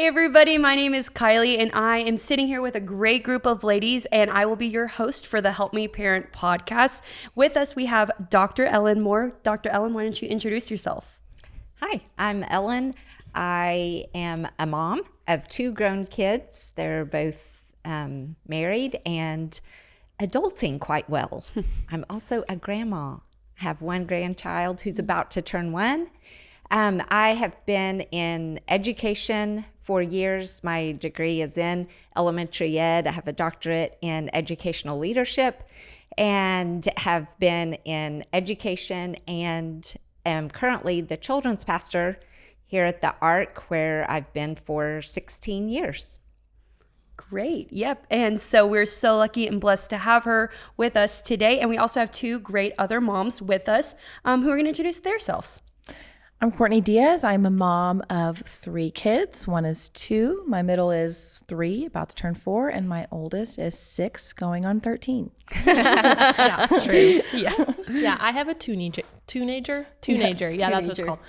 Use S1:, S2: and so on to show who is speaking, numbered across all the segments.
S1: Hey everybody, my name is Kylie and I am sitting here with a great group of ladies and I will be your host for the Help Me Parent podcast. With us we have Dr. Ellen Moore. Dr. Ellen, why don't you introduce yourself?
S2: Hi, I'm Ellen. I am a mom of 2 grown kids. They're both married and adulting quite well. I'm also a grandma. I have 1 grandchild who's about to turn 1. I have been in education for years. My degree is in elementary ed. I have a doctorate in educational leadership and have been in education and am currently the children's pastor here at the Ark, where I've been for 16 years.
S1: Great. Yep. And so we're so lucky and blessed to have her with us today. And we also have 2 great other moms with us who are going to introduce themselves.
S3: I'm Courtney Diaz. I'm a mom of 3 kids. One is 2. My middle is 3, about to turn 4. And my oldest is 6, going on 13.
S4: Yeah, true.
S1: Yeah.
S4: Yeah, I have a teenager. Yeah, that's what it's called.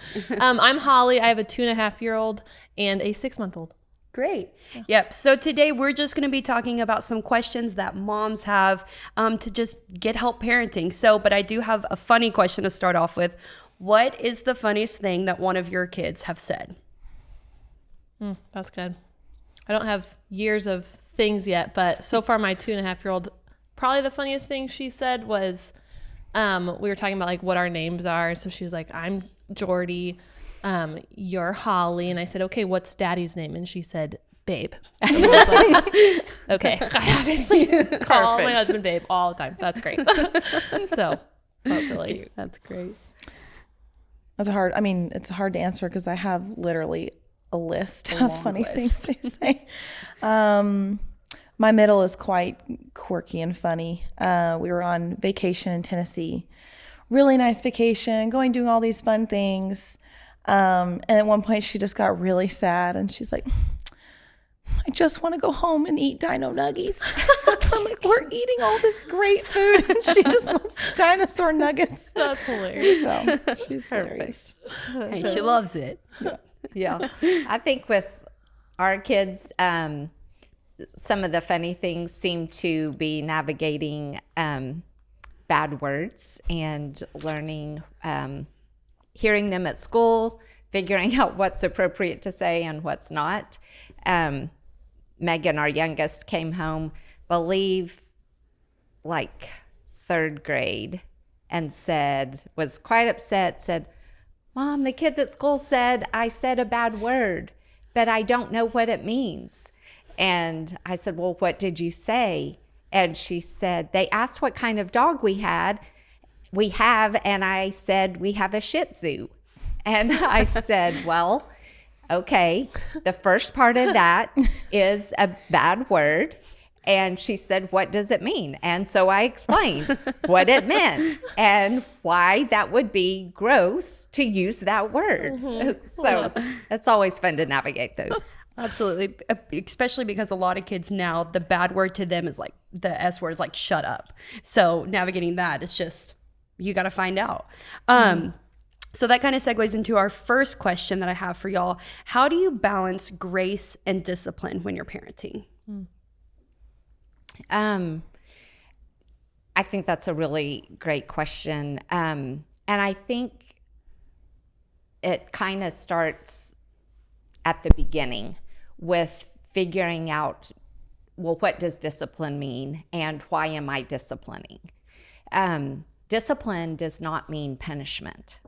S4: I'm Holly. I have a 2.5-year-old and a 6-month-old.
S1: Great. Yep. So today we're just going to be talking about some questions that moms have to just get help parenting. But I do have a funny question to start off with. What is the funniest thing that one of your kids have said?
S4: That's good. I don't have years of things yet, but so far my 2.5-year-old, probably the funniest thing she said was, we were talking about like what our names are. So she was like, I'm Jordy, you're Holly. And I said, okay, what's daddy's name? And she said, Babe. And I was like, okay, I obviously call my husband Babe all the time. That's great. So that's really cute.
S1: That's great.
S3: It's hard to answer because I have literally a list of funny things to say. My middle is quite quirky and funny. We were on vacation in Tennessee. Really nice vacation, doing all these fun things. And at one point she just got really sad and she's like, I just want to go home and eat dino nuggies. I'm like, we're eating all this great food and she just wants dinosaur nuggets.
S4: That's hilarious.
S3: So she's hilarious.
S1: Hey, she loves it.
S2: Yeah. I think with our kids, some of the funny things seem to be navigating bad words and learning, hearing them at school, figuring out what's appropriate to say and what's not. Megan, our youngest, came home, like 3rd grade, and was quite upset, said, Mom, the kids at school said I said a bad word, but I don't know what it means. And I said, well, what did you say? And she said, they asked what kind of dog we have, and I said, we have a Shih Tzu. And I said, well, okay, the first part of that is a bad word. And she said, what does it mean? And so I explained what it meant and why that would be gross to use that word. Mm-hmm. So it's always fun to navigate those.
S1: Absolutely. Especially because a lot of kids now, the bad word to them is like, the S word is like, shut up. So navigating that is just, you got to find out. So that kind of segues into our first question that I have for y'all. How do you balance grace and discipline when you're parenting?
S2: I think that's a really great question. And I think it kind of starts at the beginning with figuring out, well, what does discipline mean and why am I disciplining? Discipline does not mean punishment.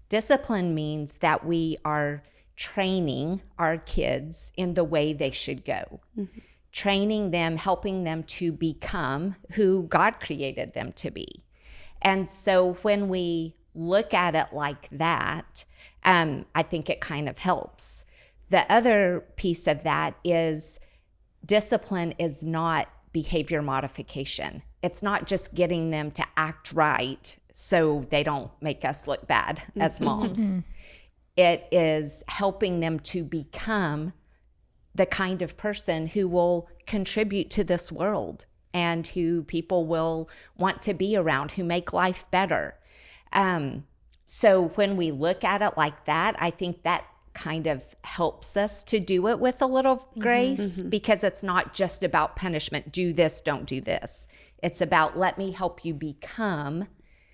S2: Discipline means that we are training our kids in the way they should go. Mm-hmm. Training them, helping them to become who God created them to be. And so when we look at it like that, I think it kind of helps. The other piece of that is discipline is not behavior modification. It's not just getting them to act right so they don't make us look bad as moms. Mm-hmm. It is helping them to become the kind of person who will contribute to this world and who people will want to be around, who make life better. So when we look at it like that, I think that kind of helps us to do it with a little grace, because it's not just about punishment. Do this, don't do this. It's about, let me help you become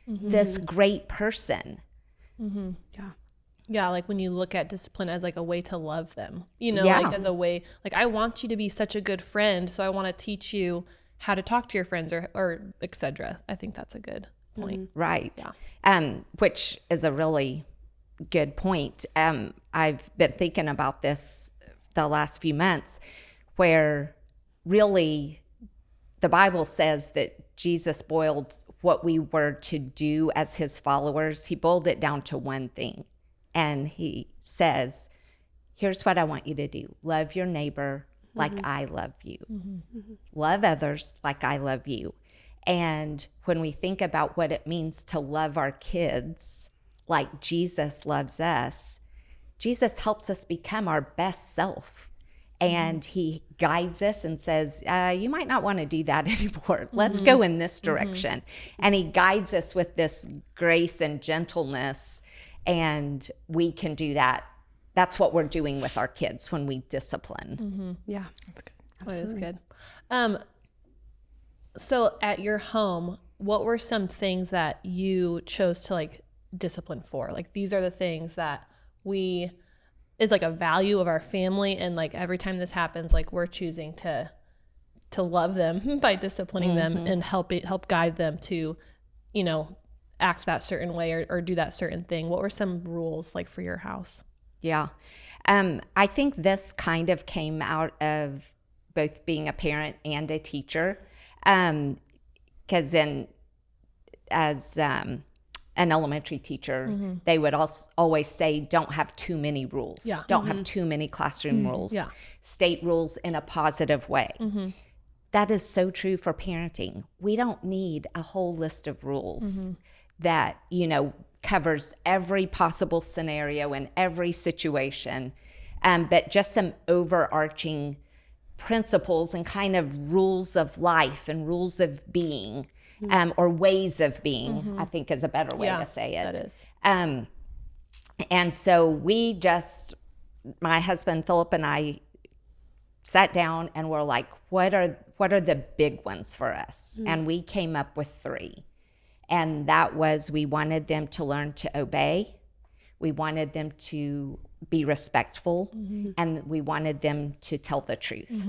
S2: this great person.
S4: Yeah, like when you look at discipline as like a way to love them,
S2: Yeah.
S4: like as a way, like I want you to be such a good friend, so I want to teach you how to talk to your friends or etc. I think that's a good point.
S2: Right. Which is a really good point. I've been thinking about this the last few months, where really the Bible says that Jesus boiled what we were to do as his followers. He boiled it down to one thing. And he says, here's what I want you to do. Love your neighbor like I love you. Love others like I love you. And when we think about what it means to love our kids like Jesus loves us, Jesus helps us become our best self. And he guides us and says, you might not want to do that anymore. Let's go in this direction. And he guides us with this grace and gentleness. And we can do that. That's what we're doing with our kids when we discipline.
S1: Yeah.
S3: That's good.
S4: That is good. So at your home, what were some things that you chose to like discipline for? Like, these are the things that is like a value of our family, and like every time this happens, like we're choosing to love them by disciplining them and help guide them to, act that certain way or do that certain thing. What were some rules like for your house?
S2: Yeah. I think this kind of came out of both being a parent and a teacher. Because then as an elementary teacher, they would always say, don't have too many rules.
S4: Yeah.
S2: Don't have too many classroom rules.
S4: Yeah.
S2: State rules in a positive way. That is so true for parenting. We don't need a whole list of rules that, covers every possible scenario in every situation, but just some overarching principles and kind of rules of life and rules of being, or ways of being, I think is a better way to say it.
S4: That is.
S2: And so my husband Philip and I sat down and were like, what are the big ones for us? And we came up with 3. And that was, we wanted them to learn to obey. We wanted them to be respectful, and we wanted them to tell the truth.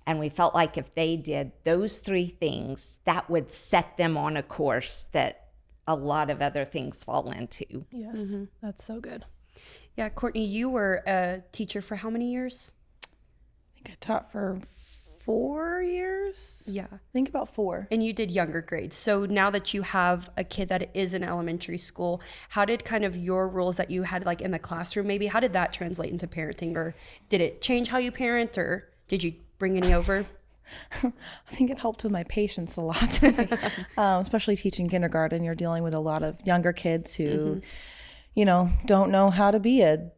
S2: And we felt like if they did those 3 things, that would set them on a course that a lot of other things fall into.
S4: Yes, that's so good.
S1: Yeah, Courtney, you were a teacher for how many years?
S3: I think I taught for 4 years.
S1: Yeah.
S3: I think about 4.
S1: And you did younger grades. So now that you have a kid that is in elementary school, how did kind of your rules that you had like in the classroom, maybe, how did that translate into parenting? Or did it change how you parent, or did you bring any over?
S3: I think it helped with my patience a lot, especially teaching kindergarten. You're dealing with a lot of younger kids who, don't know how to be a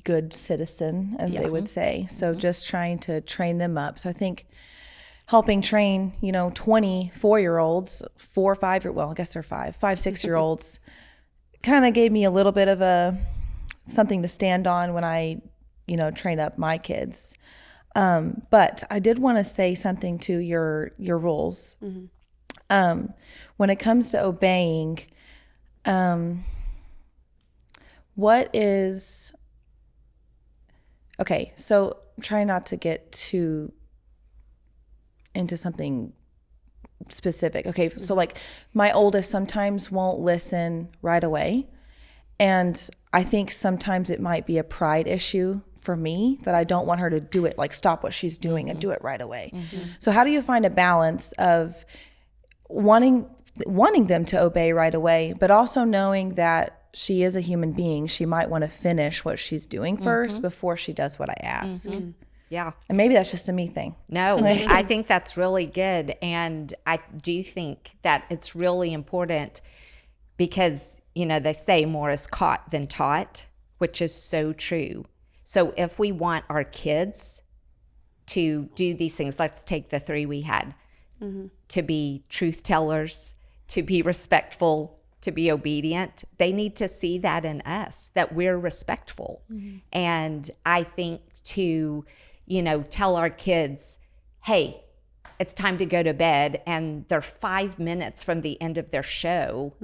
S3: good citizen, as they would say. So just trying to train them up. So I think helping train, 24-year-olds, 4 or 5 well, I guess they're 5, 6-year-olds, kind of gave me a little bit of something to stand on when I, train up my kids. But I did want to say something to your rules. When it comes to obeying, okay, so try not to get too into something specific. Okay, so like my oldest sometimes won't listen right away. And I think sometimes it might be a pride issue for me that I don't want her to do it, like stop what she's doing and do it right away. So how do you find a balance of wanting them to obey right away, but also knowing that she is a human being. She might want to finish what she's doing first before she does what I ask.
S2: Yeah.
S3: And maybe that's just a me thing.
S2: No, I think that's really good. And I do think that it's really important because, they say more is caught than taught, which is so true. So if we want our kids to do these things, let's take the 3 we had, to be truth tellers, to be respectful, to be obedient, they need to see that in us, that we're respectful. And I think to, tell our kids, hey, it's time to go to bed, and they're 5 minutes from the end of their show.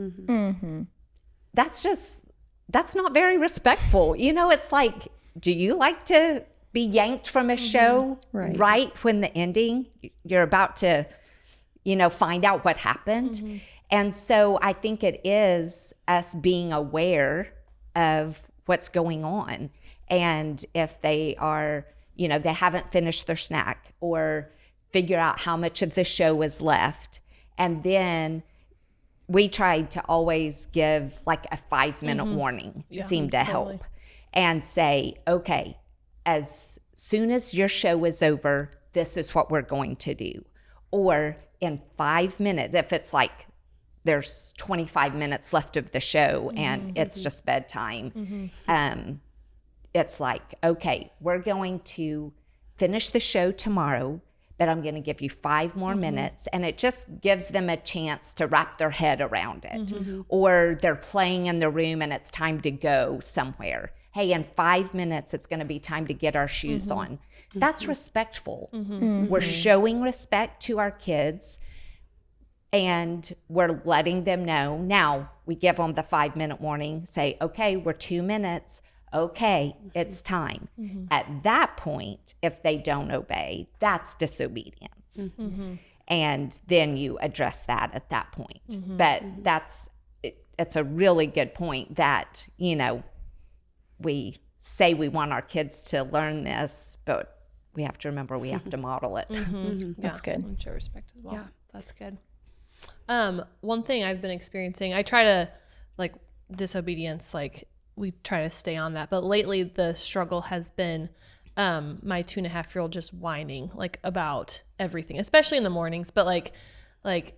S2: That's not very respectful. It's like, do you like to be yanked from a show right when the ending, you're about to, find out what happened? And so I think it is us being aware of what's going on. And if they are, they haven't finished their snack, or figure out how much of the show is left. And then we tried to always give like a 5-minute warning, seemed to help, and say, okay, as soon as your show is over, this is what we're going to do. Or in 5 minutes, if it's like there's 25 minutes left of the show and it's just bedtime, it's like, okay, we're going to finish the show tomorrow, but I'm going to give you 5 more minutes. And it just gives them a chance to wrap their head around it. Or they're playing in the room and it's time to go somewhere. Hey, in 5 minutes, it's going to be time to get our shoes on. That's respectful. We're showing respect to our kids, and we're letting them know. Now, we give them the 5-minute warning, say, okay, we're 2 minutes. Okay, it's time. At that point, if they don't obey, that's disobedience. And then you address that at that point. But it's a really good point that, we say we want our kids to learn this, but we have to remember we have to model it.
S3: That's good.
S4: And show respect as well.
S1: Yeah.
S4: That's good. One thing I've been experiencing, I try to disobedience, we try to stay on that. But lately the struggle has been my 2.5-year-old just whining about everything, especially in the mornings. But like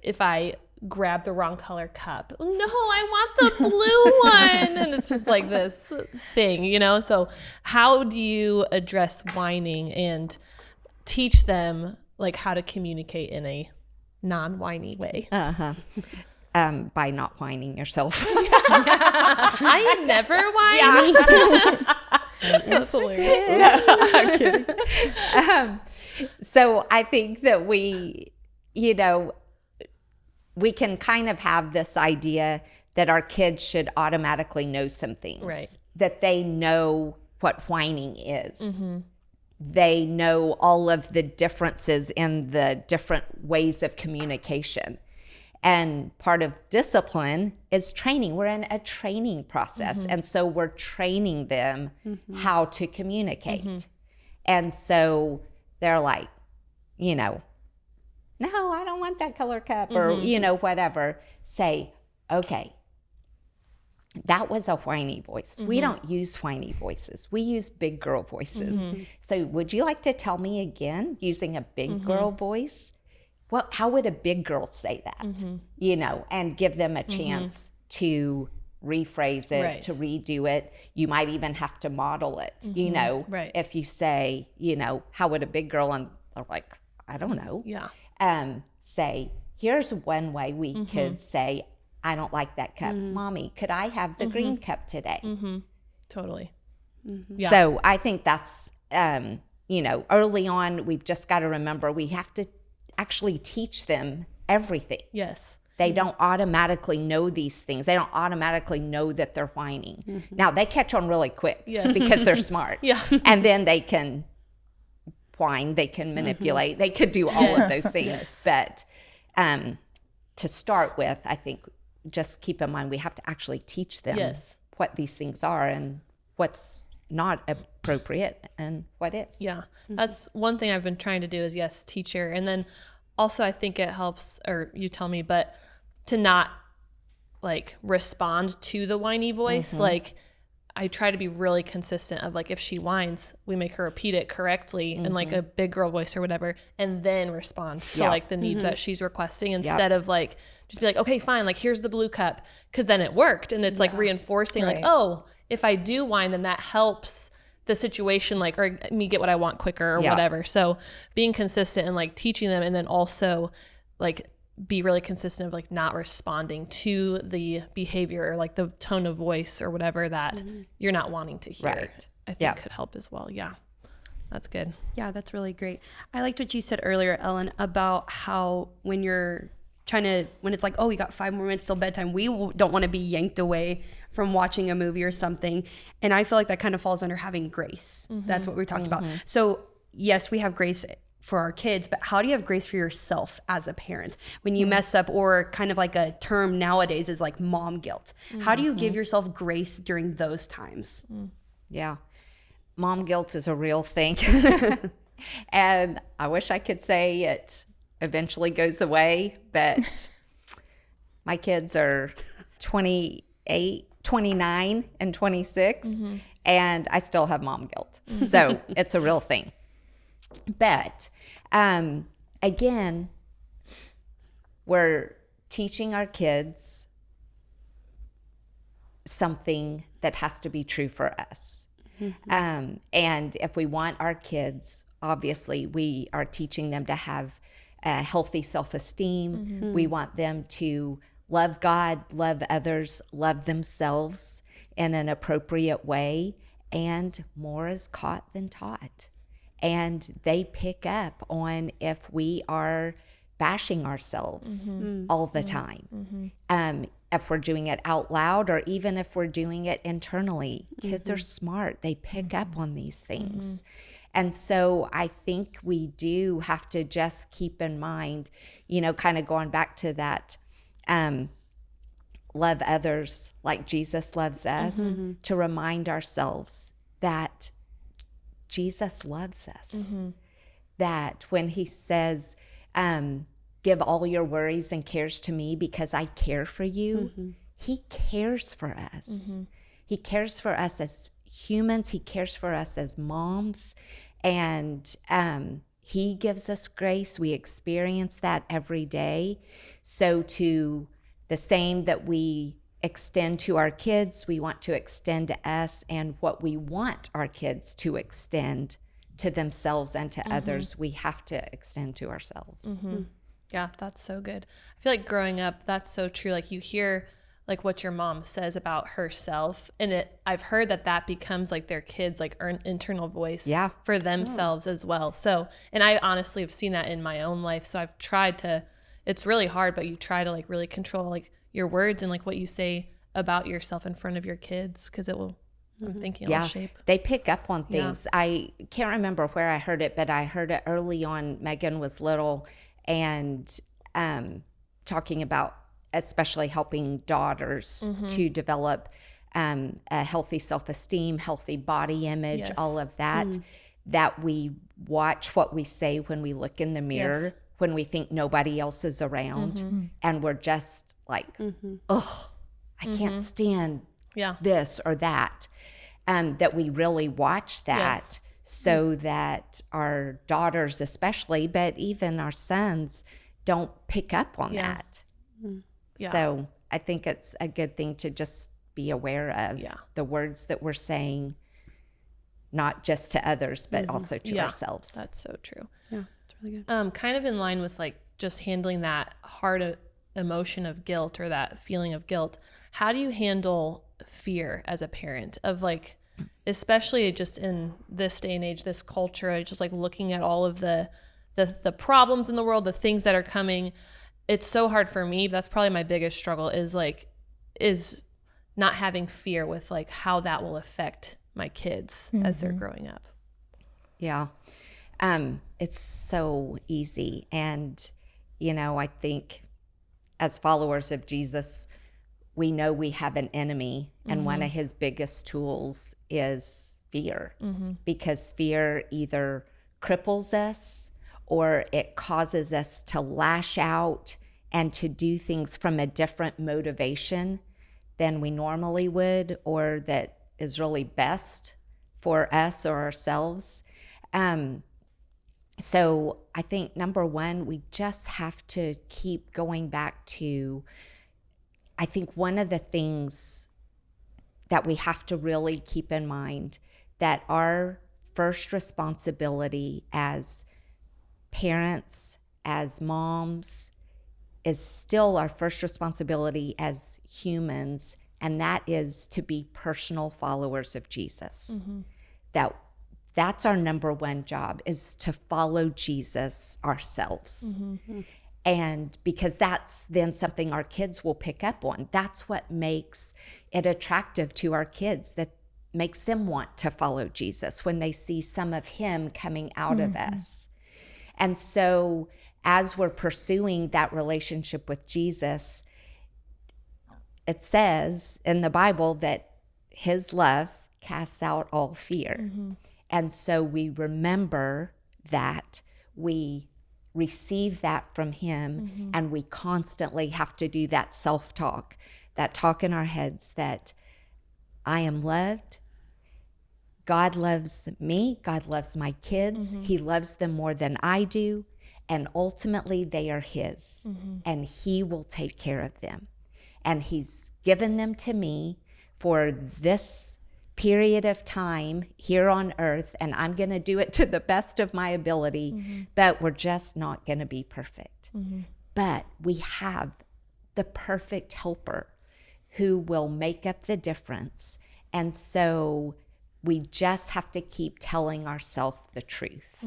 S4: if I grab the wrong color cup, no, I want the blue one. And it's just like this thing, So how do you address whining and teach them how to communicate in a non-whiny way?
S2: By not whining yourself.
S4: I am never whiny. That's hilarious.
S2: I'm kidding. So I think that we can kind of have this idea that our kids should automatically know some things.
S4: Right.
S2: That they know what whining is. They know all of the differences in the different ways of communication. And part of discipline is training. We're in a training process. And so we're training them how to communicate. And so they're like, no, I don't want that color cup, or, whatever. Say, okay, that was a whiny voice. We don't use whiny voices. We use big girl voices. So would you like to tell me again using a big girl voice? Well, how would a big girl say that? And give them a chance to rephrase it, to redo it. You might even have to model it, if you say, how would a big girl, and they're like, I don't know.
S4: Yeah.
S2: Say, here's one way we could say, I don't like that cup. Mommy, could I have the green cup today?
S4: Totally. Yeah.
S2: So I think that's, early on, we've just got to remember we have to actually teach them everything.
S4: Yes.
S2: They don't automatically know these things. They don't automatically know that they're whining. Now, they catch on really quick because they're smart. And then they can whine, they can manipulate, they could do all of those things. But to start with, I think just keep in mind we have to actually teach them what these things are and what's not appropriate and what is.
S4: Yeah. That's one thing I've been trying to do is teacher. And then also I think it helps, or you tell me, but to not respond to the whiny voice. I try to be really consistent of if she whines, we make her repeat it correctly in a big girl voice or whatever, and then respond to the needs that she's requesting instead of just be okay, fine. Here's the blue cup. Cause then it worked. And it's reinforcing oh, if I do whine, then that helps the situation, or me get what I want quicker or whatever. So being consistent and teaching them, and then also be really consistent of like not responding to the behavior or like the tone of voice or whatever that you're not wanting to hear.
S2: Right.
S4: I think
S2: Yeah.
S4: could help as well. Yeah. That's good.
S1: Yeah, that's really great. I liked what you said earlier, Ellen, about how when you're when it's like, oh, you got 5 more minutes till bedtime, we don't want to be yanked away from watching a movie or something. And I feel like that kind of falls under having grace. That's what we talked about. So yes, we have grace for our kids, but how do you have grace for yourself as a parent when you mess up, or kind of like a term nowadays is like mom guilt? How do you give yourself grace during those times?
S2: Yeah. Mom guilt is a real thing. And I wish I could say it eventually goes away, but my kids are 28, 29, and 26, and I still have mom guilt. So it's a real thing. But again, we're teaching our kids something that has to be true for us. And if we want our kids, obviously, we are teaching them to have a healthy self-esteem. We want them to love God, love others, love themselves in an appropriate way. And more is caught than taught. And they pick up on if we are bashing ourselves all the time. If we're doing it out loud, or even if we're doing it internally. Kids are smart. They pick up on these things. And so I think we do have to just keep in mind, kind of going back to that, love others like Jesus loves us, to remind ourselves that Jesus loves us. That when he says, give all your worries and cares to me because I care for you, he cares for us. He cares for us as humans. He cares for us as moms. And he gives us grace. We experience that every day. So to the same that we extend to our kids, we want to extend to us, and what we want our kids to extend to themselves and to others, we have to extend to ourselves.
S4: Yeah, that's so good. I feel like growing up, that's so true. Like you hear like what your mom says about herself, and I've heard that becomes like their kids' like internal voice for themselves as well. So, and I honestly have seen that in my own life. So I've tried to, it's really hard, but you try to like really control like your words and like what you say about yourself in front of your kids, because it will, I'm thinking it'll shape.
S2: They pick up on things. I can't remember where I heard it, but I heard it early on. Megan was little, and talking about especially helping daughters to develop a healthy self-esteem, healthy body image, all of that, that we watch what we say when we look in the mirror, when we think nobody else is around, and we're just like, oh, I can't stand this or that, that we really watch that so that our daughters especially, but even our sons, don't pick up on that. So I think it's a good thing to just be aware of the words that we're saying, not just to others, but also to ourselves.
S4: That's so true.
S1: Yeah, it's really good.
S4: Kind of in line with like just handling that hard emotion of guilt, or that feeling of guilt. How do you handle fear as a parent of like, especially just in this day and age, this culture, just like looking at all of the problems in the world, the things that are coming? It's so hard for me. That's probably my biggest struggle is not having fear with like how that will affect my kids as they're growing up.
S2: Yeah. It's so easy. And, I think as followers of Jesus, we know we have an enemy, and one of his biggest tools is fear, because fear either cripples us or it causes us to lash out and to do things from a different motivation than we normally would, or that is really best for us or ourselves. So I think number one, we just have to keep going back to, I think one of the things that we have to really keep in mind, that our first responsibility as parents, as moms, is still our first responsibility as humans, and that is to be personal followers of Jesus. That's our number one job, is to follow Jesus ourselves. And because that's then something our kids will pick up on. That's what makes it attractive to our kids, that makes them want to follow Jesus when they see some of him coming out of us. And so as we're pursuing that relationship with Jesus, it says in the Bible that his love casts out all fear. And so we remember that, we receive that from him, and we constantly have to do that self-talk, that talk in our heads that I am loved. God loves me. God loves my kids. He loves them more than I do. And ultimately, they are his, and he will take care of them. And he's given them to me for this period of time here on earth, and I'm going to do it to the best of my ability, but we're just not going to be perfect. But we have the perfect helper who will make up the difference. And so we just have to keep telling ourselves the truth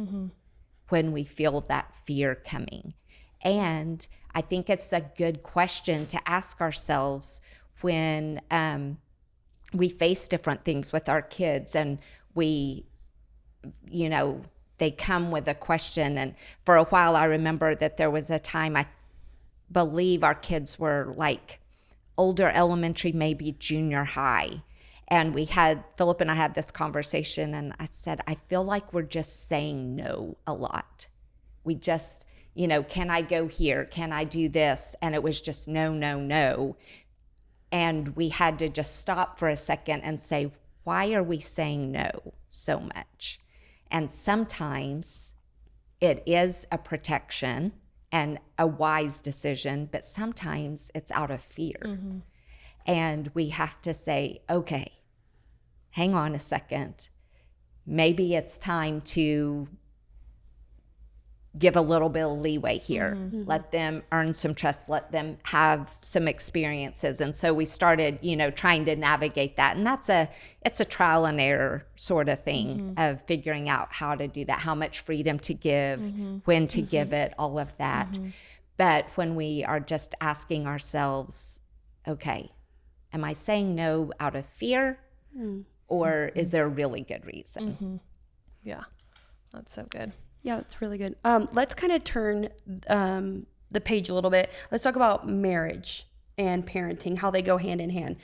S2: when we feel that fear coming. And I think it's a good question to ask ourselves when we face different things with our kids, and we, they come with a question. And for a while, I remember that there was a time, I believe our kids were like older elementary, maybe junior high. And Philip and I had this conversation, and I said, I feel like we're just saying no a lot. We just, can I go here? Can I do this? And it was just no, no, no. And we had to just stop for a second and say, why are we saying no so much? And sometimes it is a protection and a wise decision, but sometimes it's out of fear. And we have to say, okay, hang on a second. Maybe it's time to give a little bit of leeway here. Let them earn some trust, let them have some experiences. And so we started, trying to navigate that. And it's a trial and error sort of thing of figuring out how to do that, how much freedom to give, when to give it, all of that. But when we are just asking ourselves, okay, am I saying no out of fear, or is there a really good reason?
S4: Yeah, that's so good.
S1: Yeah, it's really good. Let's kind of turn the page a little bit. Let's talk about marriage and parenting, how they go hand in hand.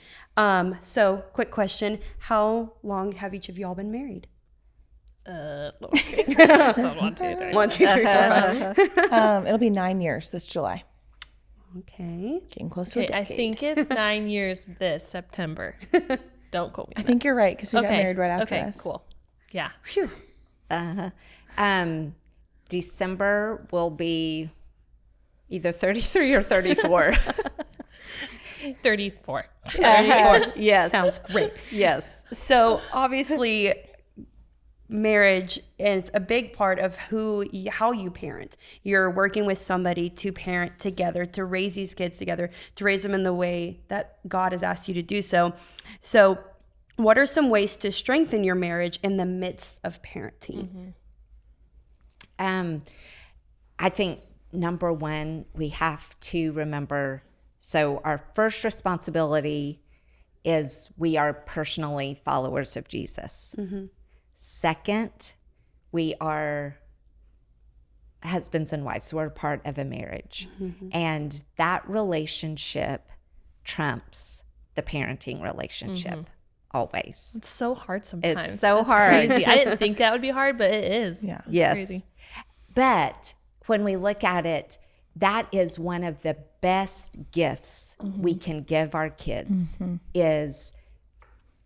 S1: So, quick question. How long have each of y'all been married?
S4: 1, 2, 3.
S1: 1, 2, 3, 4, 5.
S3: It'll be 9 years this July.
S1: Okay.
S3: Getting close to a
S4: Okay, I
S3: decade.
S4: think it's 9 years this September. Don't quote me.
S3: I think you're right, because we got married right after us.
S4: Okay, cool. Yeah.
S1: Phew.
S2: December will be either 33 or 34.
S4: 34.
S2: Yes.
S1: Sounds great.
S2: Yes.
S1: So obviously, marriage is a big part of how you parent. You're working with somebody to parent together, to raise these kids together, to raise them in the way that God has asked you to do so. So what are some ways to strengthen your marriage in the midst of parenting?
S2: I think number one, we have to remember, so our first responsibility is we are personally followers of Jesus. Second, we are husbands and wives. We're part of a marriage. And that relationship trumps the parenting relationship always.
S4: It's so hard sometimes.
S2: It's so
S4: That's
S2: hard.
S4: Crazy. I didn't think that would be hard, but it is.
S3: Yeah.
S2: Yes.
S4: Crazy.
S2: But when we look at it, that is one of the best gifts we can give our kids, is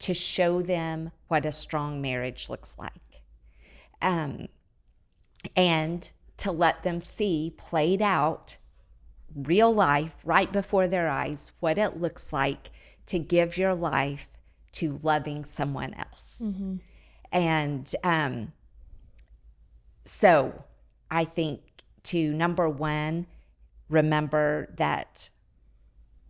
S2: to show them what a strong marriage looks like. And to let them see played out, real life, right before their eyes, what it looks like to give your life to loving someone else. And so I think, to number one, remember that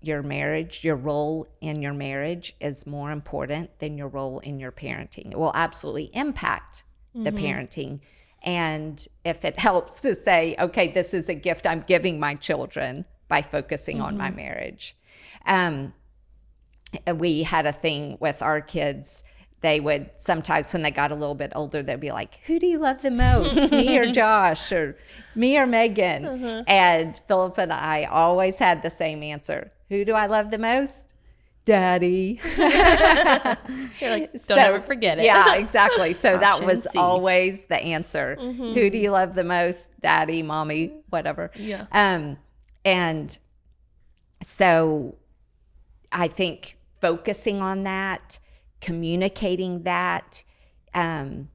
S2: your marriage, your role in your marriage is more important than your role in your parenting. It will absolutely impact the parenting. And if it helps to say, okay, this is a gift I'm giving my children by focusing on my marriage. We had a thing with our kids. They would sometimes, when they got a little bit older, they'd be like, who do you love the most, me or Josh, or me or Megan? And Philip and I always had the same answer. Who do I love the most? Daddy.
S4: You're like, don't ever forget it.
S2: Yeah, exactly. So that
S1: Option
S2: was
S1: C.
S2: always the answer. Who do you love the most? Daddy, mommy, whatever.
S4: Yeah.
S2: And so I think focusing on that, communicating that, one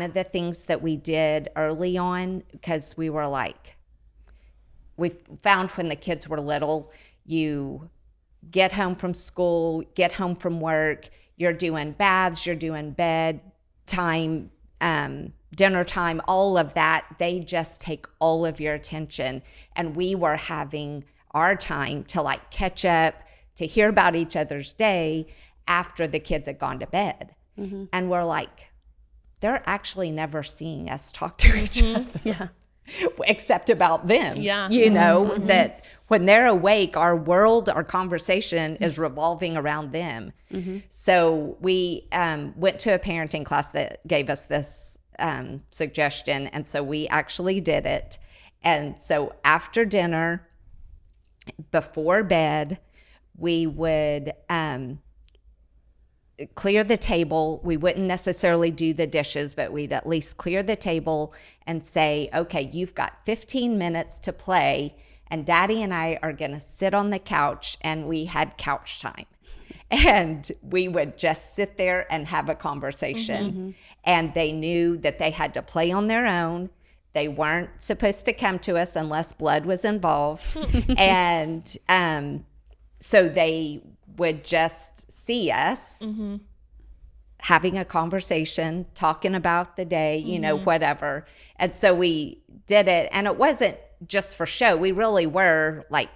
S2: of the things that we did early on, because we were like, we found when the kids were little, you get home from school, get home from work, you're doing baths, you're doing bed time, dinner time, all of that. They just take all of your attention. And we were having our time to like catch up, to hear about each other's day after the kids had gone to bed. And we're like, they're actually never seeing us talk to each other.
S1: Yeah.
S2: Except about them.
S4: Yeah.
S2: You know, that when they're awake, our world, our conversation is revolving around them. So we went to a parenting class that gave us this suggestion. And so we actually did it. And so after dinner, before bed, we would clear the table. We wouldn't necessarily do the dishes, but we'd at least clear the table and say, okay, you've got 15 minutes to play, and Daddy and I are going to sit on the couch. And we had couch time. And we would just sit there and have a conversation. And they knew that they had to play on their own. They weren't supposed to come to us unless blood was involved. And so they would just see us having a conversation, talking about the day, you know, whatever. And so we did it. And it wasn't just for show. We really were like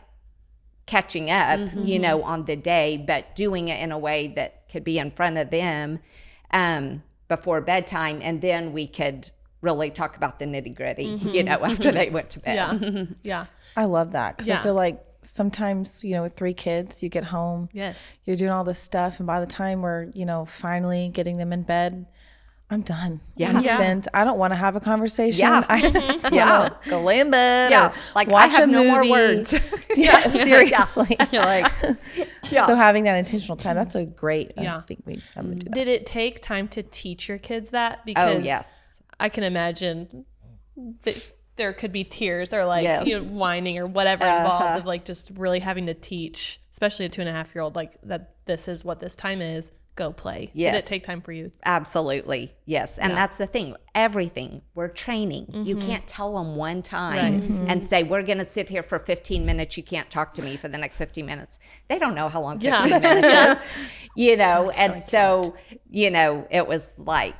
S2: catching up, you know, on the day, but doing it in a way that could be in front of them before bedtime. And then we could really talk about the nitty gritty, you know, after they went to bed.
S4: Yeah. Yeah.
S3: I love that because
S4: Yeah.
S3: I feel like sometimes, you know, with 3 kids, you get home,
S4: Yes.
S3: you're doing all this stuff, and by the time we're, you know, finally getting them in bed, I'm done.
S2: Yeah.
S3: I don't want to have a conversation.
S2: Yeah.
S3: I just want to
S2: Yeah.
S3: go lay in bed.
S2: Yeah.
S3: Or
S2: Like,
S3: watch
S2: I have
S3: a
S2: no more
S3: movie.
S2: words.
S3: Yeah, seriously.
S1: You're like,
S3: So having that intentional time, that's a great.
S4: Yeah.
S3: I think I'm gonna do that.
S4: Did it take time to teach your kids that? Because
S2: Oh, yes.
S4: I can imagine that there could be tears or like
S2: Yes.
S4: you know, whining or whatever involved of like just really having to teach, especially a 2.5-year-old, like that this is what this time is. Go play. Did
S2: Yes.
S4: it take time for you?
S2: Absolutely. Yes. And that's the thing. Everything we're training. You can't tell them one time and say, we're going to sit here for 15 minutes. You can't talk to me for the next 15 minutes. They don't know how long 15 minutes is, you know? And so, you know, it was like,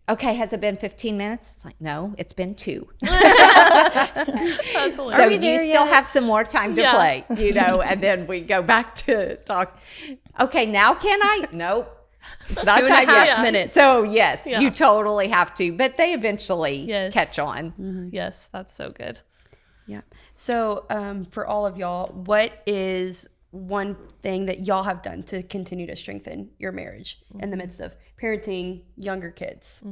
S2: okay, has it been 15 minutes? It's like, no, it's been 2.
S4: That's hilarious.
S2: So you still have some more time to
S4: Yeah.
S2: play, you know, and then we go back to talk. Okay, now can I? Nope. It's not
S1: 2.5
S2: time yet.
S1: minutes.
S2: So yes,
S4: Yeah.
S2: you totally have to, but they eventually
S4: Yes.
S2: catch on.
S4: Yes, that's so good.
S1: yeah. So for all of y'all, what is one thing that y'all have done to continue to strengthen your marriage in the midst of parenting younger kids?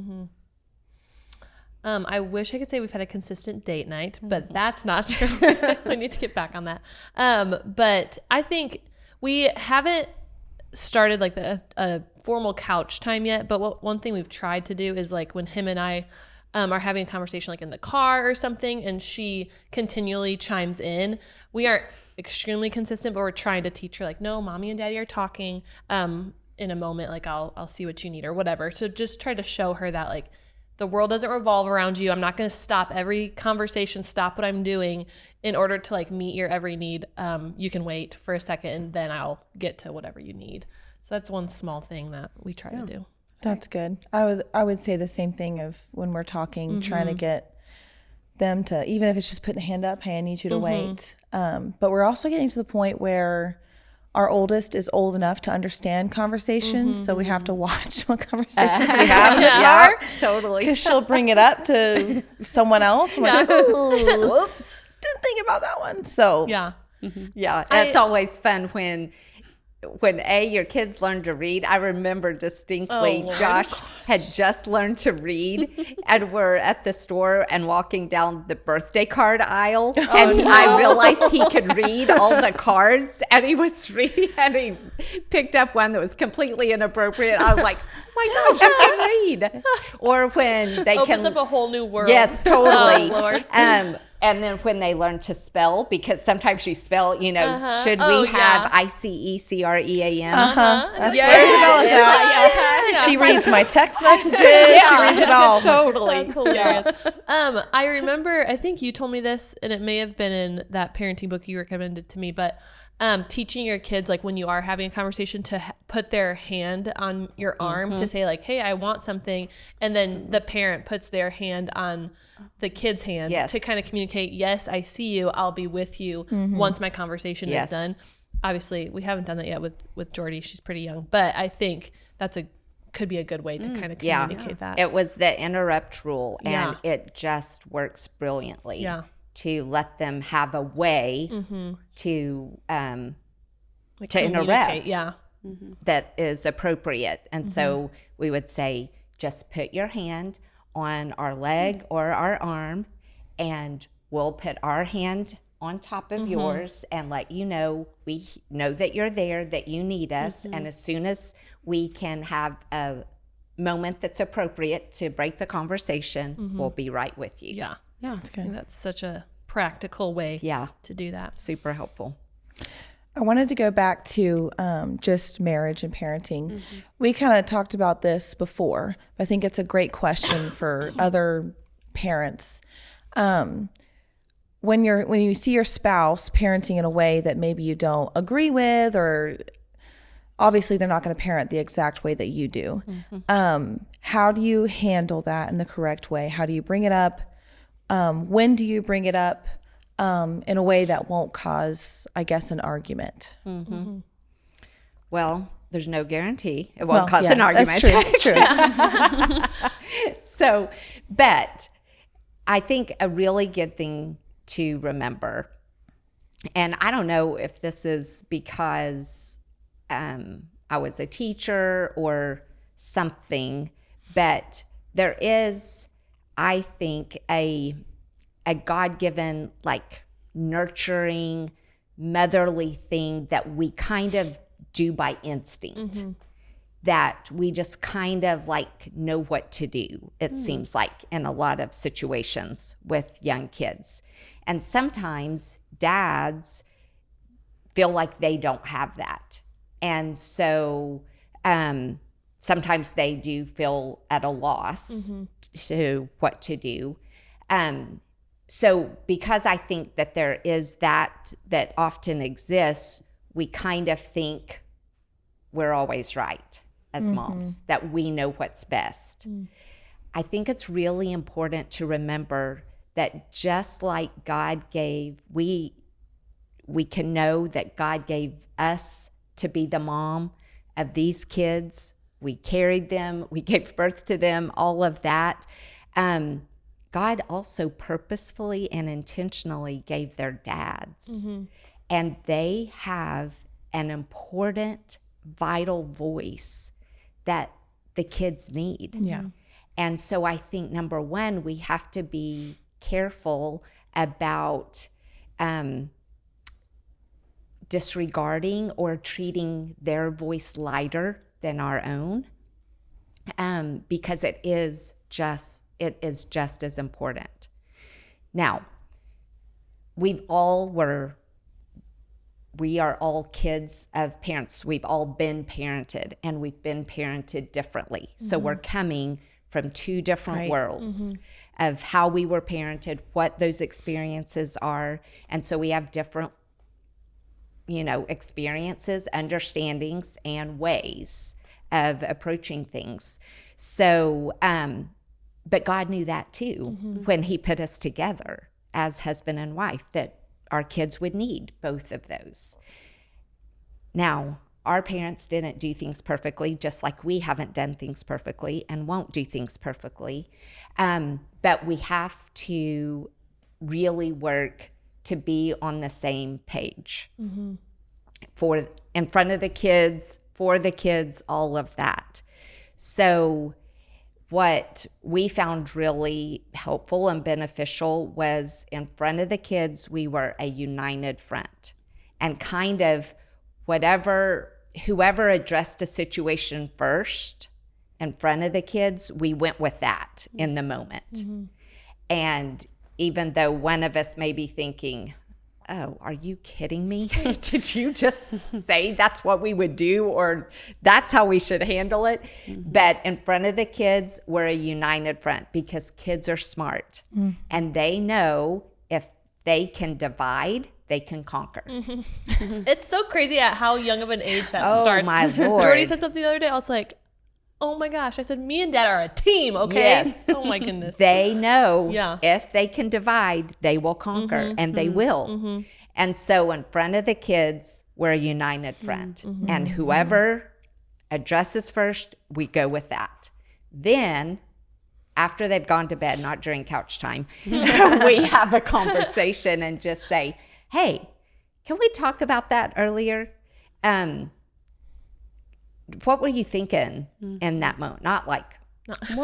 S4: I wish I could say we've had a consistent date night, but that's not true. We need to get back on that. But I think we haven't started like a formal couch time yet. But one thing we've tried to do is like when him and I are having a conversation like in the car or something, and she continually chimes in. We aren't extremely consistent, but we're trying to teach her like, no, mommy and daddy are talking. In a moment, like I'll see what you need or whatever. So just try to show her that like the world doesn't revolve around you. I'm not going to stop every conversation, stop what I'm doing in order to like meet your every need. You can wait for a second and then I'll get to whatever you need. So that's one small thing that we try to do.
S3: That's good. I would say the same thing of when we're talking, trying to get them to, even if it's just putting a hand up, hey, I need you to wait. But we're also getting to the point where our oldest is old enough to understand conversations, so we have to watch what conversations we have in the car.
S2: Totally.
S3: Because she'll bring it up to someone else. I'm like, "Ooh, whoops, didn't think about that one." So
S4: Yeah.
S2: Yeah, it's always fun when your kids learn to read. I remember distinctly Josh had just learned to read, and we're at the store and walking down the birthday card aisle, and I realized he could read all the cards, and he was reading, and he picked up one that was completely inappropriate. I was like, "Oh my gosh, you can read!" Or when they
S4: Opens up a whole new world.
S2: Yes, totally.
S4: Oh, Lord.
S2: And then when they learn to spell, because sometimes you spell, should
S4: Oh,
S2: we have
S4: yeah.
S2: ICECREAM?
S3: that's
S4: Yeah.
S3: where Isabella's at. She reads my text messages. She reads it all.
S2: Totally.
S4: That's hilarious. I remember, I think you told me this, and it may have been in that parenting book you recommended to me, but teaching your kids, like when you are having a conversation, to put their hand on your arm to say like, hey, I want something. And then the parent puts their hand on the kid's hand to kind of communicate, yes, I see you. I'll be with you once my conversation is done. Obviously, we haven't done that yet with Jordy. She's pretty young, but I think could be a good way to kind of communicate that.
S2: It was the interrupt rule, and it just works brilliantly to let them have a way to interrupt that is appropriate. And so we would say, just put your hand on our leg or our arm, and we'll put our hand on top of yours and let you know we know that you're there, that you need us. And as soon as we can have a moment that's appropriate to break the conversation, we'll be right with you.
S4: Yeah.
S1: Yeah.
S4: I think that's such a practical way
S2: Yeah.
S4: to do that.
S2: Super helpful.
S3: I wanted to go back to just marriage and parenting. We kind of talked about this before, but I think it's a great question for other parents. When you see your spouse parenting in a way that maybe you don't agree with, or obviously they're not going to parent the exact way that you do. How do you handle that in the correct way? How do you bring it up? When do you bring it up in a way that won't cause, I guess, an argument?
S2: Well, there's no guarantee it won't cause an argument.
S3: That's true. That's true.
S2: So, but I think a really good thing to remember, and I don't know if this is because I was a teacher or something, but there is, I think, a God-given, like, nurturing, motherly thing that we kind of do by instinct, that we just kind of like know what to do, it seems like, in a lot of situations with young kids. And sometimes dads feel like they don't have that. And so sometimes they do feel at a loss to what to do. So because I think that there is that often exists, we kind of think we're always right as moms, that we know what's best. I think it's really important to remember that just like God gave, we can know that God gave us to be the mom of these kids. We carried them, we gave birth to them, all of that. God also purposefully and intentionally gave their dads. And they have an important, vital voice that the kids need.
S3: Yeah.
S2: And so I think, number one, we have to be careful about disregarding or treating their voice lighter than our own, because it is just as important. Now, we are all kids of parents. We've all been parented, and we've been parented differently. So we're coming from two different worlds of how we were parented, what those experiences are. And so we have different, experiences, understandings, and ways of approaching things. So But God knew that too when he put us together as husband and wife, that our kids would need both of those. Now, our parents didn't do things perfectly, just like we haven't done things perfectly and won't do things perfectly. But we have to really work to be on the same page for in front of the kids, for the kids, all of that. So what we found really helpful and beneficial was in front of the kids, we were a united front, and kind of whoever addressed a situation first in front of the kids, we went with that in the moment. And even though one of us may be thinking, oh, are you kidding me? Did you just say that's what we would do, or that's how we should handle it? But in front of the kids, we're a united front, because kids are smart and they know if they can divide, they can conquer.
S4: It's so crazy at how young of an age that
S2: Oh,
S4: starts.
S2: my Lord.
S4: Jordy said something the other day. I was like, oh my gosh. I said, me and dad are a team, okay?
S2: Yes.
S4: Oh my goodness.
S2: They know
S4: Yeah.
S2: if they can divide, they will conquer, and they will. And so in front of the kids, we're a united front. And whoever addresses first, we go with that. Then, after they've gone to bed, not during couch time, we have a conversation and just say, hey, can we talk about that earlier? What were you thinking in that moment? Not like,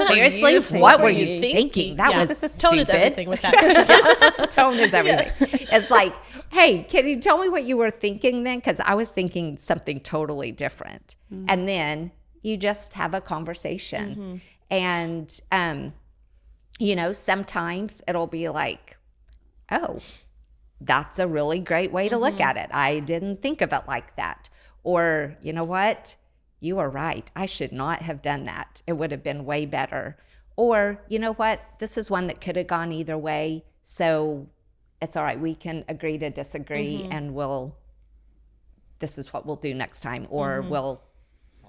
S2: seriously, what were you thinking? That was stupid.
S4: Tone is everything with that.
S2: Tone is everything. It's like, hey, can you tell me what you were thinking then? Because I was thinking something totally different. And then you just have a conversation. And, sometimes it'll be like, oh, that's a really great way to look at it. I didn't think of it like that. Or, you know what? You are right. I should not have done that. It would have been way better. Or, you know what? This is one that could have gone either way. So it's all right. We can agree to disagree, and this is what we'll do next time, or we'll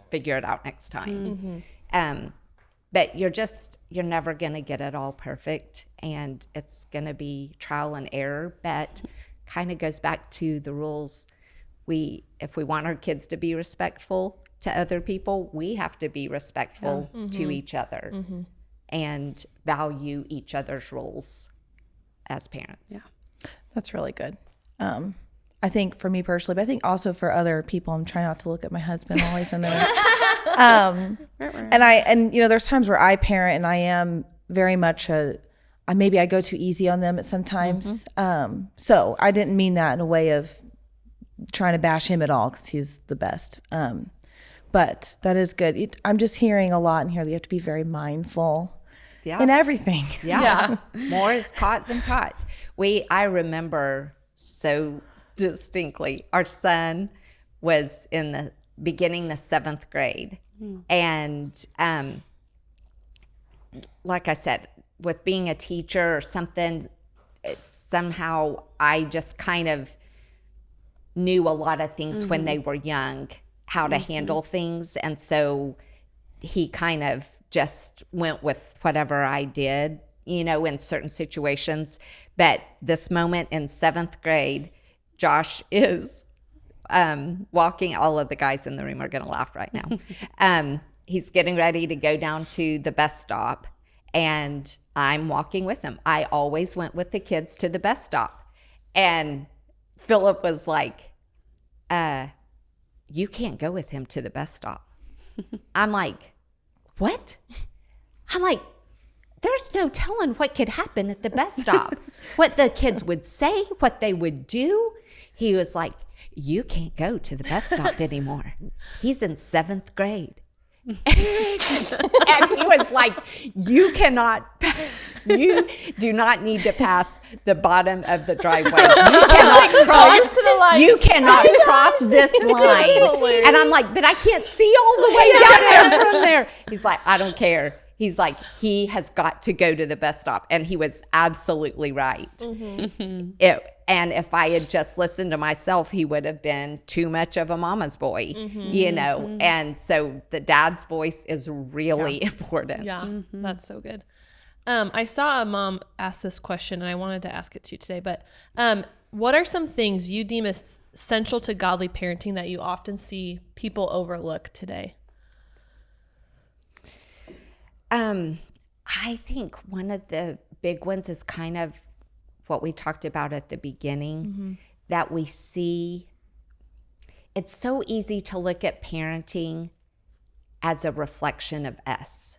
S2: figure it out next time. But you're never going to get it all perfect, and it's going to be trial and error, but kind of goes back to the rules. If we want our kids to be respectful to other people, we have to be respectful to each other and value each other's roles as parents.
S3: Yeah, that's really good. I think for me personally, but I think also for other people, I'm trying not to look at my husband always in there. And there's times where I parent and I am very much maybe I go too easy on them at sometimes. So I didn't mean that in a way of trying to bash him at all, because he's the best. But that is good. I'm just hearing a lot in here that you have to be very mindful in everything.
S2: Yeah. More is caught than taught. I remember so distinctly, our son was beginning the 7th grade. And like I said, with being a teacher or something, somehow I just kind of knew a lot of things when they were young, how to handle things. And so he kind of just went with whatever I did, in certain situations. But this moment in 7th grade, Josh is walking. All of the guys in the room are going to laugh right now. He's getting ready to go down to the bus stop, and I'm walking with him. I always went with the kids to the bus stop. And Philip was like, you can't go with him to the bus stop. I'm like, what? I'm like, there's no telling what could happen at the bus stop, what the kids would say, what they would do. He was like, you can't go to the bus stop anymore. He's in 7th grade. And he was like, you do not need to pass the bottom of the driveway. You cannot cross this line. And I'm like, but I can't see all the way down there from there. He's like, I don't care. He's like, he has got to go to the bus stop. And he was absolutely right. And if I had just listened to myself, he would have been too much of a mama's boy, And so the dad's voice is really important.
S4: Yeah, that's so good. I saw a mom ask this question, and I wanted to ask it to you today, but what are some things you deem essential to godly parenting that you often see people overlook today?
S2: I think one of the big ones is kind of what we talked about at the beginning, that we see. It's so easy to look at parenting as a reflection of us.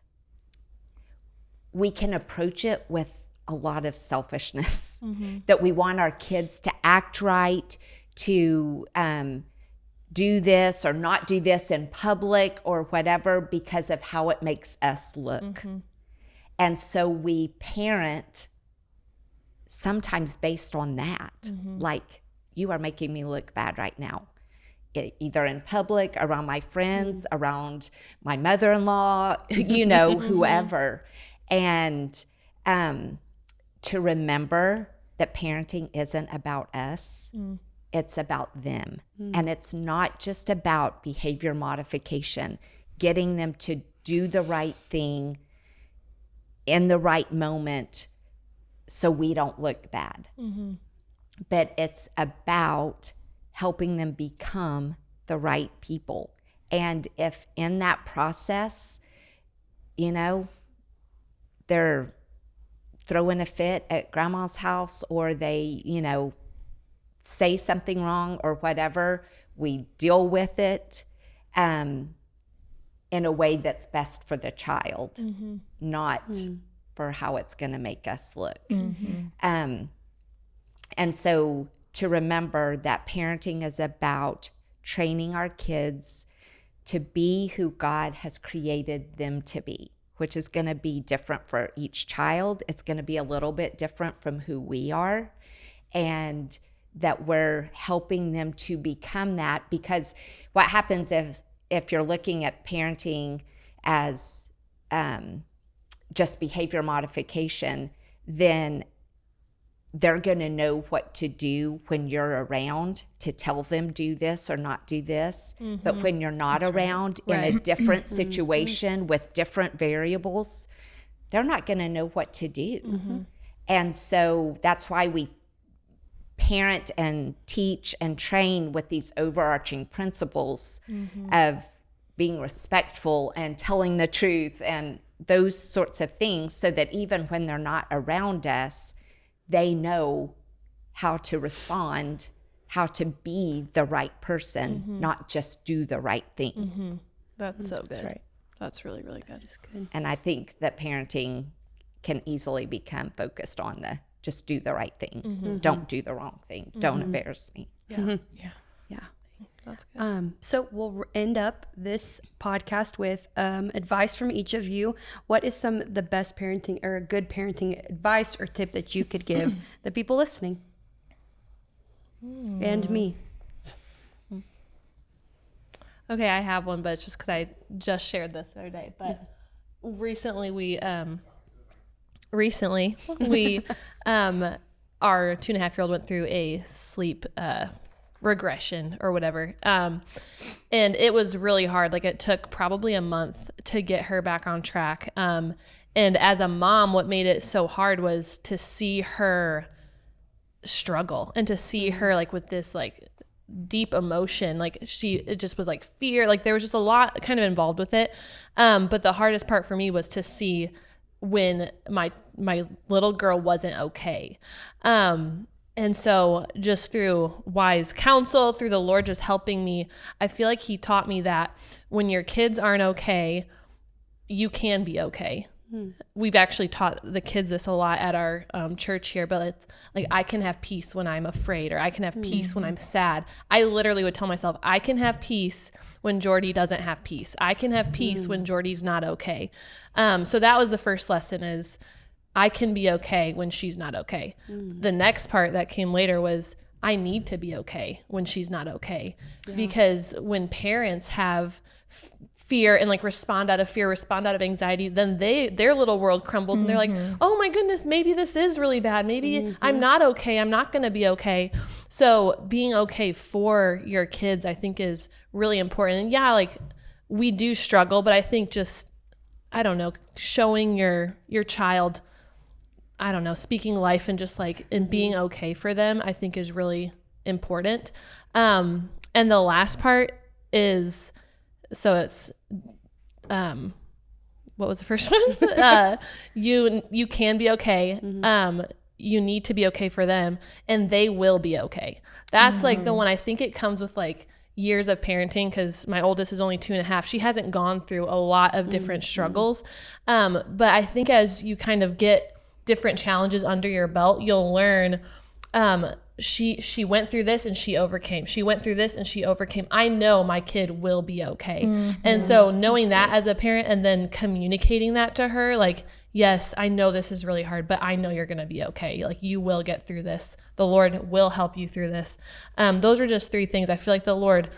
S2: We can approach it with a lot of selfishness, that we want our kids to act right, to do this or not do this in public or whatever because of how it makes us look. And so we parent sometimes based on that. Like, you are making me look bad right now, either in public, around my friends, around my mother-in-law, whoever. And to remember that parenting isn't about us. It's about them. And it's not just about behavior modification, getting them to do the right thing in the right moment so we don't look bad. But it's about helping them become the right people. And if in that process, they're throwing a fit at grandma's house, or they, say something wrong or whatever, we deal with it in a way that's best for the child, not for how it's going to make us look. And so to remember that parenting is about training our kids to be who God has created them to be, which is going to be different for each child. It's going to be a little bit different from who we are. And that we're helping them to become that, because what happens if you're looking at parenting as just behavior modification, then they're going to know what to do when you're around to tell them do this or not do this. But when you're not around in a different situation with different variables, they're not going to know what to do. And so that's why we parent and teach and train with these overarching principles of being respectful and telling the truth and those sorts of things, so that even when they're not around us, they know how to respond, how to be the right person, not just do the right thing.
S4: That's so good.
S3: That's right.
S4: That's really, really good. That's good.
S2: And I think that parenting can easily become focused on the just do the right thing. Don't do the wrong thing. Don't embarrass me.
S1: Yeah.
S4: That's good.
S1: So we'll end up this podcast with advice from each of you. What is some of the best parenting or good parenting advice or tip that you could give the people listening? And me.
S4: Okay, I have one, but it's just because I just shared this the other day. But recently we our 2.5-year-old went through a sleep regression or whatever. And it was really hard. Like, it took probably a month to get her back on track. And as a mom, what made it so hard was to see her struggle and to see her like with this like deep emotion. Like, it just was like fear. Like, there was just a lot kind of involved with it. But the hardest part for me was to see when my little girl wasn't okay. And so just through wise counsel, through the Lord just helping me, I feel like he taught me that when your kids aren't okay, you can be okay. We've actually taught the kids this a lot at our church here, but it's like, I can have peace when I'm afraid, or I can have peace when I'm sad. I literally would tell myself, I can have peace when Jordy doesn't have peace. I can have peace when Jordy's not okay. So that was the first lesson, is I can be okay when she's not okay. The next part that came later was, I need to be okay when she's not okay. Because when parents have fear and like respond out of fear, respond out of anxiety, then their little world crumbles and they're like, oh my goodness, maybe this is really bad. Maybe I'm not okay. I'm not going to be okay. So being okay for your kids, I think, is really important. And yeah, like, we do struggle, but I think just, I don't know, showing your child I don't know, speaking life and just like, and being okay for them, I think is really important. And the last part is, so it's, what was the first one? You can be okay. You need to be okay for them, and they will be okay. That's like the one. I think it comes with like years of parenting, because my oldest is only 2.5. She hasn't gone through a lot of different struggles. But I think as you kind of get different challenges under your belt, you'll learn, she went through this and she overcame. She went through this and she overcame. I know my kid will be okay. And so knowing that as a parent and then communicating that to her, like, yes, I know this is really hard, but I know you're going to be okay. Like, you will get through this. The Lord will help you through this. Those are just 3 things. I feel like the Lord,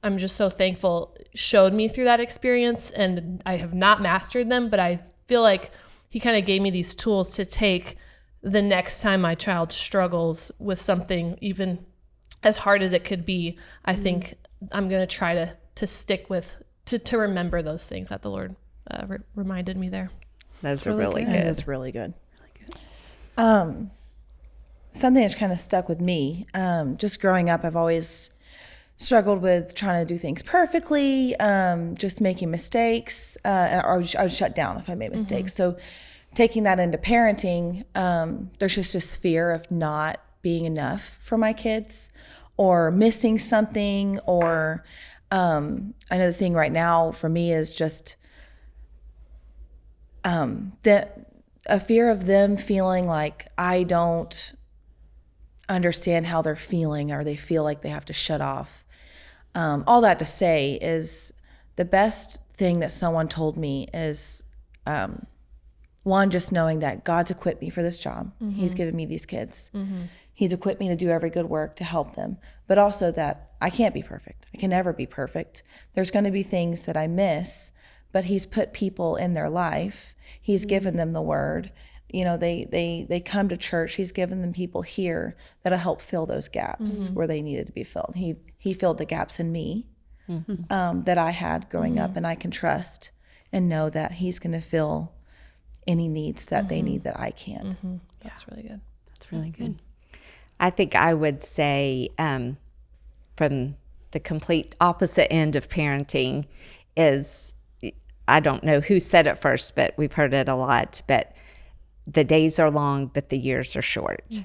S4: I'm just so thankful, showed me through that experience, and I have not mastered them, but I feel like he kind of gave me these tools to take the next time my child struggles with something, even as hard as it could be. I think I'm going to try to stick with, to remember those things that the Lord reminded me there.
S2: Those are really good.
S3: That's really good. Something that's kind of stuck with me, just growing up, I've always struggled with trying to do things perfectly, just making mistakes, or I would shut down if I made mistakes. So taking that into parenting, there's just this fear of not being enough for my kids, or missing something, or I know the thing right now for me is just a fear of them feeling like I don't understand how they're feeling, or they feel like they have to shut off. All that to say is the best thing that someone told me is, one, just knowing that God's equipped me for this job. He's given me these kids. He's equipped me to do every good work to help them, but also that I can't be perfect. I can never be perfect. There's going to be things that I miss, but He's put people in their life. He's given them the word. You know, they come to church. He's given them people here that'll help fill those gaps where they needed to be filled. He filled the gaps in me that I had growing up, and I can trust and know that He's going to fill any needs that they need that I can't.
S4: That's really good.
S1: That's really good.
S2: I think I would say, from the complete opposite end of parenting is, I don't know who said it first, but we've heard it a lot, but the days are long, but the years are short.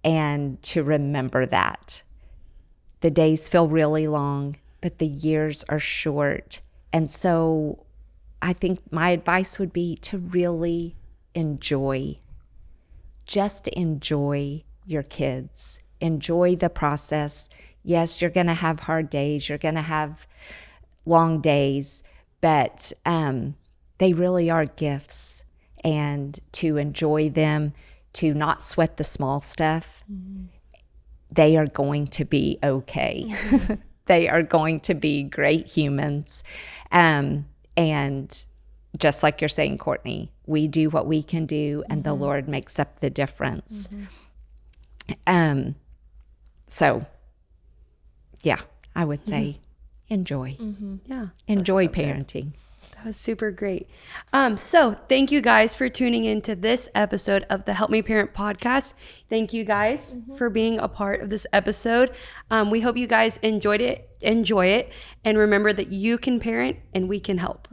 S2: And to remember that. The days feel really long, but the years are short. And so I think my advice would be to really just enjoy your kids. Enjoy the process. Yes, you're going to have hard days. You're going to have long days, but they really are gifts. And to enjoy them, to not sweat the small stuff, they are going to be okay. They are going to be great humans. And just like you're saying, Courtney, we do what we can do, and the Lord makes up the difference. So, yeah, I would say enjoy.
S1: Yeah.
S2: Enjoy parenting.
S1: That was super great. So thank you guys for tuning into this episode of the Help Me Parent podcast. Thank you guys for being a part of this episode. We hope you guys enjoy it, and remember that you can parent and we can help.